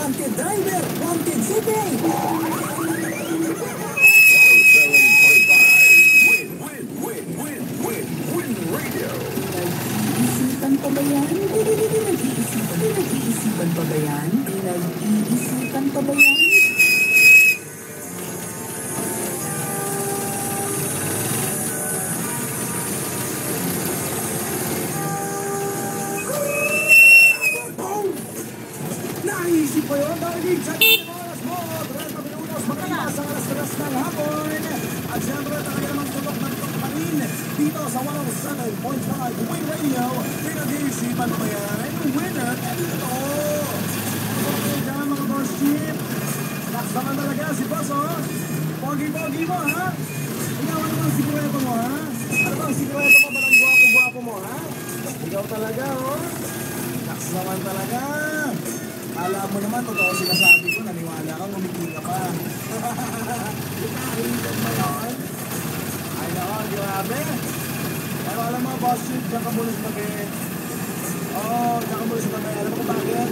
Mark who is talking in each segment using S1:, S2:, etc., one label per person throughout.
S1: wanted driver, wanted shipping.
S2: 107.5 Win Radio.
S1: Pinag-iisipan pa ba yan? Pinag-iisipan pa ba yan? Pinag-iisipan pa ba yan?
S3: Naisip ko yun, dahil sa oras mo, 30 minutos, makalipas ang alas-alas ng hapon. At siyempre, talaga namang tulok na tulok pa rin dito sa 107.5 Win Radio. Pinag-iisipan mo yan, winner, and ito. Okay dyan mga boss chip. Next naman talaga si Boss, oh. Pogi-pogi mo, ha? Ikaw, ano bang sikreto mo, ha? Ano bang sikreto mo? Balang guwapo-guwapo mo, ha? Ikaw talaga, oh. Next naman talaga. Alam mo naman, totoo sinasabi ko, naniwala ka, ngumiti ka pa. Ikahitan mo yun. Ay nako, grabe. Pero alam mo, boss, diyan ka muna sa tabi. Oo, diyan ka muna sa tabi. Alam mo kung bakit?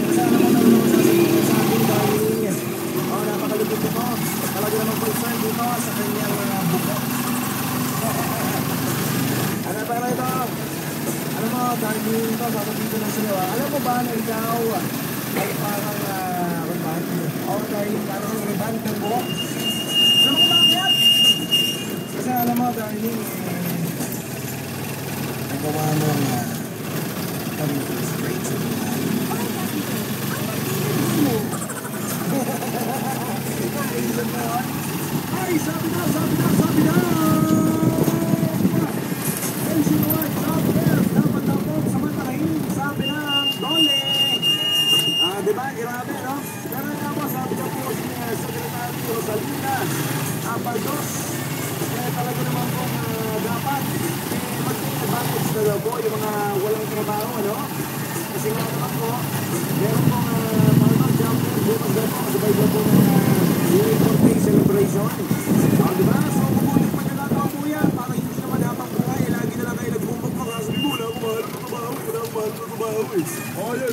S3: Kasi alam mo naman sasabihin sa akin, darling. Oo, napakalupit ko. Talaga naman concern dito sa kanyang buko. Ano pa rin ito? Alam mo, darling ko, sasabihin ko lang sa'yo. Alam mo ba na ikaw ay parang, oh, darling, parang riban kang buhok. Alam mo kung bakit? Kasi alam mo, darling, nagawa mo na kami straight sa buhay. Ay, sabi na! And you know what? Sabi na! Dapat na po samantalahin. Sabi na! Dole! Diba? Grabe, no? Pero nga po, sabi na po si Secretary Rosalina Abaldos. Kaya talaga naman po dapat mag-advantage na daw po yung mga walang trabaho, ano? Kasi nga naman po, meron pong farmer jumper, bukas daw po, kasabay daw po ng Labor Day celebration. Diba? So, mabulit pa nila daw po yan para hindi naman habang buhay. Lagi na lang kayo nagbumbog mga sabi mo, wala akong mahal na trabaho, wala akong mahal na trabaho. Oh, yan,